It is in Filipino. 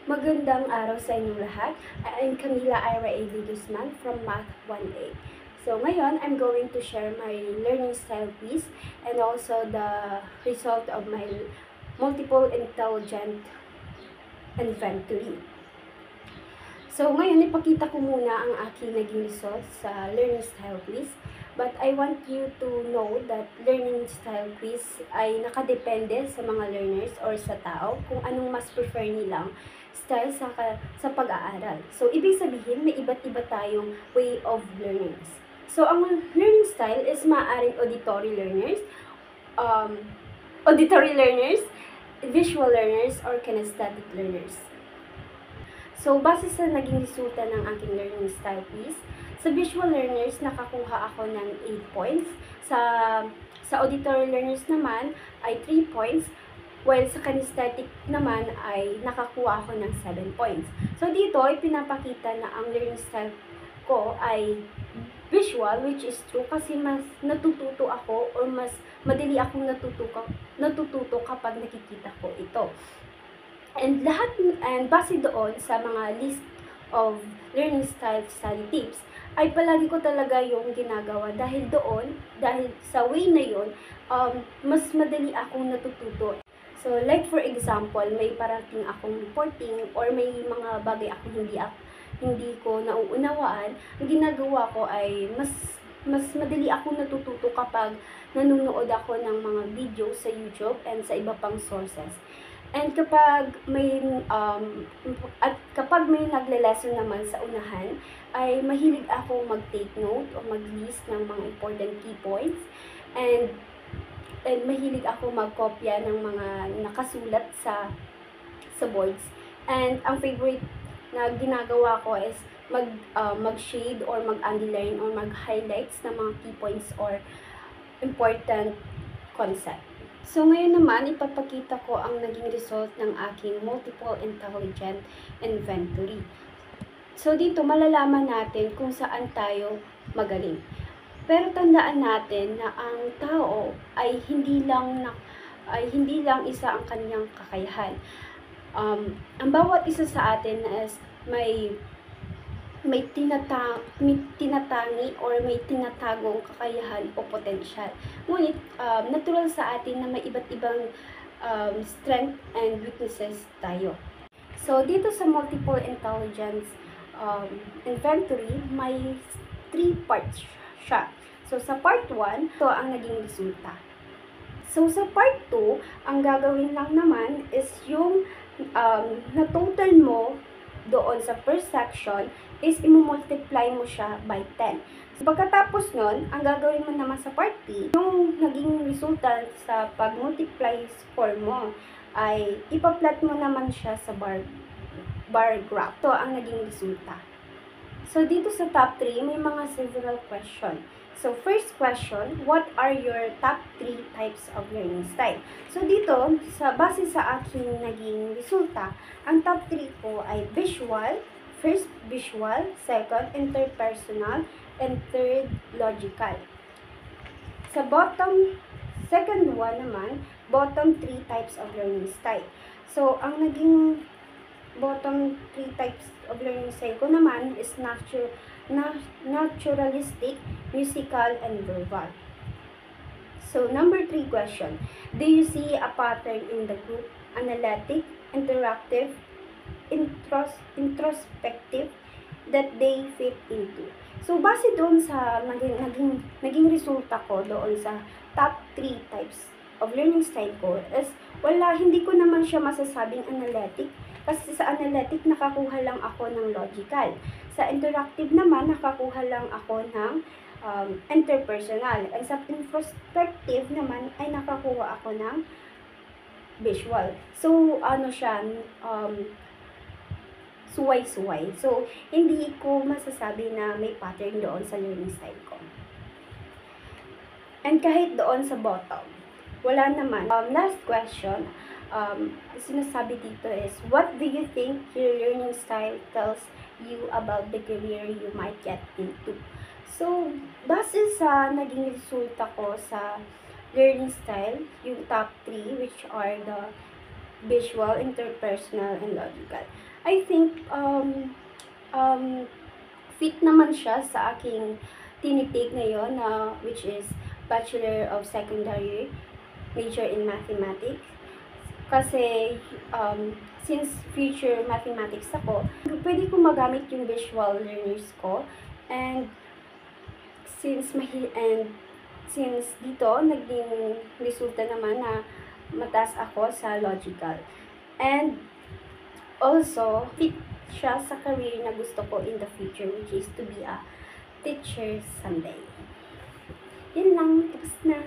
Magandang araw sa inyong lahat. I'm Camila Ira A. Guzman from Math 1A. So ngayon, I'm going to share my learning style quiz and also the result of my multiple intelligent inventory. So ngayon, ipakita ko muna ang aking naging result sa learning style quiz. But I want you to know that learning style quiz ay nakadepende sa mga learners or sa tao kung anong mas prefer nilang style sa pag-aaral. So, ibig sabihin, may iba't iba tayong way of learning. So, ang learning style is maaaring auditory learners, visual learners, or kinesthetic learners. So, base sa naging resulta ng aking learning style quiz, sa visual learners, nakakuha ako ng 8 points. Sa auditory learners naman, ay 3 points. While sa kinesthetic naman, ay nakakuha ako ng 7 points. So, dito ay pinapakita na ang learning style ko ay visual, which is true kasi mas natututo ako or mas madali akong natututo kapag nakikita ko ito. And base doon sa mga list of learning style study tips, ay palagi ko talaga yung ginagawa dahil sa way na yun, mas madali akong natututo. So, like for example, may parating akong reporting or may mga bagay akong hindi ko nauunawaan, ang ginagawa ko ay mas madali akong natututo kapag nanonood ako ng mga video sa YouTube and sa iba pang sources. And kapag may nagle-lesson naman sa unahan, ay mahilig ako mag-take note o mag-list ng mga important key points and mahilig ako magkopya ng mga nakasulat sa boards. And ang favorite na ginagawa ko is mag-shade or mag-underline or mag-highlights ng mga key points or important concept. So, ngayon naman, ipapakita ko ang naging result ng aking multiple intelligent inventory. So, dito malalaman natin kung saan tayo magaling. Pero tandaan natin na ang tao ay hindi lang isa ang kanyang kakayahan. Ang bawat isa sa atin is may tinatangi or may tinatagong kakayahan o potensyal. Ngunit, natural sa atin na may iba't ibang strength and weaknesses tayo. So, dito sa multiple intelligence inventory, may 3 parts siya. So, sa part 1, ito ang naging resulta. So, sa part 2, ang gagawin lang naman is yung na-total mo doon sa first section is i-multiply mo siya by 10. So, pagkatapos nun, ang gagawin mo naman sa part B, yung naging resulta sa pag-multiply score mo, ay ipa-plot mo naman siya sa bar graph. Ito ang naging resulta. So, dito sa top 3, may mga several question. So, first question, what are your top 3 types of learning style? So, dito, base sa aking naging resulta, ang top 3 ko ay visual, first visual, second interpersonal, and third logical. Sa second one naman, bottom 3 types of learning style. So, ang naging bottom 3 types of learning style ko naman is naturalistic, musical, and verbal. So, number 3 question. Do you see a pattern in the group? Analytic, interactive, introspective that they fit into. So, base doon sa naging resulta ko doon sa top 3 types of learning style ko is hindi ko naman siya masasabing analytic kasi sa analytic nakakuha lang ako ng logical. Sa interactive naman nakakuha lang ako ng interpersonal. And sa introspective naman ay nakakuha ako ng visual. So, suway-suway. So, hindi ko masasabi na may pattern doon sa learning style ko. And kahit doon sa bottom, wala naman. Last question, sinasabi dito is, what do you think your learning style tells you about the career you might get into? So, base sa naging resulta ko sa learning style, yung top 3, which are the visual, interpersonal, and logical. I think fit naman siya sa aking tinitig ngayon na which is Bachelor of Secondary, major in Mathematics. Kasi since future mathematics ako, pwede ko magamit yung visual learners ko, and since dito naging resulta naman na mataas ako sa logical. And also, fit siya sa career na gusto ko in the future, which is to be a teacher someday. Yun lang, tapos na.